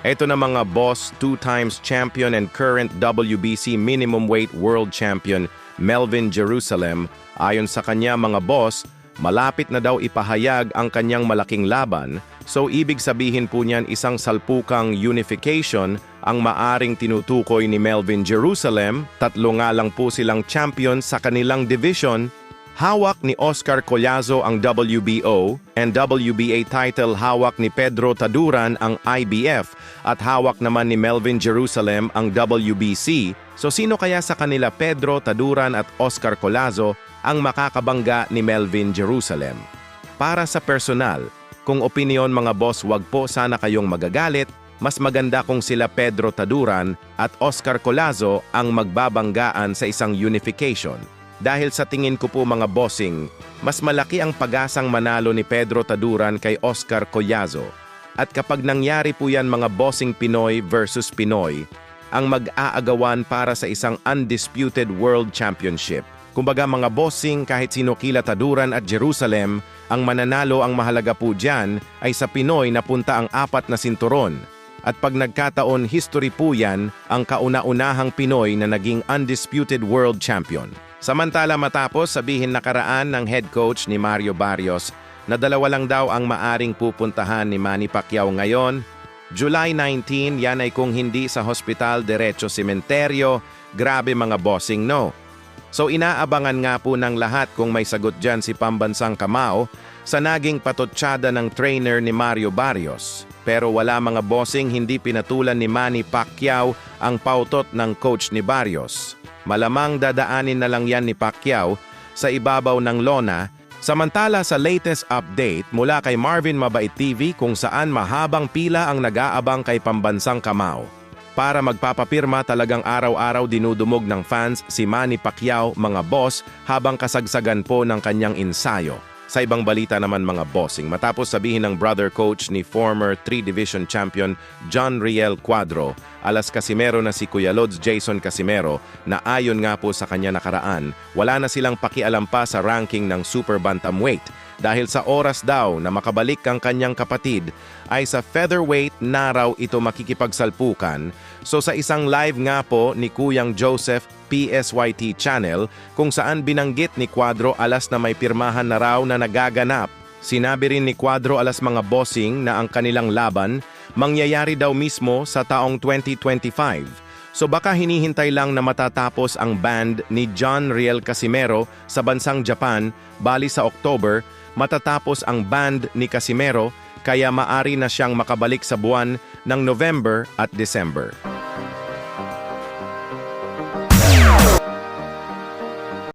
Ito na mga boss, 2 times champion and current WBC minimum weight world champion Melvin Jerusalem. Ayon sa kanya mga boss, malapit na daw ipahayag ang kanyang malaking laban, so ibig sabihin po niyan isang salpukang unification ang maaring tinutukoy ni Melvin Jerusalem. 3 nga lang po silang champion sa kanilang division. Hawak ni Oscar Collazo ang WBO and WBA title, hawak ni Pedro Taduran ang IBF at hawak naman ni Melvin Jerusalem ang WBC. So sino kaya sa kanila, Pedro Taduran at Oscar Collazo, ang makakabangga ni Melvin Jerusalem? Para sa personal, kung opinyon mga boss, wag po sana kayong magagalit, mas maganda kung sila Pedro Taduran at Oscar Collazo ang magbabanggaan sa isang unification. Dahil sa tingin ko po mga bossing, mas malaki ang pag-asang manalo ni Pedro Taduran kay Oscar Collazo. At kapag nangyari po yan mga bossing, Pinoy versus Pinoy, ang mag-aagawan para sa isang undisputed world championship. Kumbaga mga bossing, kahit sino kila Taduran at Jerusalem, ang mananalo, ang mahalaga po dyan ay sa Pinoy na punta ang 4 na sinturon. At pag nagkataon, history po yan ang kauna-unahang Pinoy na naging undisputed world champion. Samantala matapos sabihin nakaraan ng head coach ni Mario Barrios na 2 lang daw ang maaring pupuntahan ni Manny Pacquiao ngayon, July 19, yan ay kung hindi sa hospital diretso sementeryo. Grabe mga bossing, no? So inaabangan nga po ng lahat kung may sagot dyan si Pambansang Kamao sa naging patotsyada ng trainer ni Mario Barrios. Pero wala mga bossing, hindi pinatulan ni Manny Pacquiao ang pautot ng coach ni Barrios. Malamang dadaanin na lang yan ni Pacquiao sa ibabaw ng lona. Samantala sa latest update mula kay Marvin Mabait TV, kung saan mahabang pila ang nag-aabang kay Pambansang Kamao. Para magpapapirma, talagang araw-araw dinudumog ng fans si Manny Pacquiao mga boss habang kasagsagan po ng kanyang ensayo. Sa ibang balita naman mga bossing, matapos sabihin ng brother coach ni former 3-division champion John Riel Cuadro, alas Casimero na si Kuya Lods Jason Casimero, na ayon nga po sa kanya nakaraan, wala na silang pakialam pa sa ranking ng super bantamweight dahil sa oras daw na makabalik ang kanyang kapatid ay sa featherweight na raw ito makikipagsalpukan. So sa isang live nga po ni Kuyang Joseph PSYT channel kung saan binanggit ni Cuadro alas na may pirmahan na raw na nagaganap. Sinabi rin ni Cuadro alas mga bossing na ang kanilang laban mangyayari daw mismo sa taong 2025. So baka hinihintay lang na matatapos ang band ni John Riel Casimero sa bansang Japan, bali sa October, matatapos ang band ni Casimero, kaya maari na siyang makabalik sa buwan ng November at December.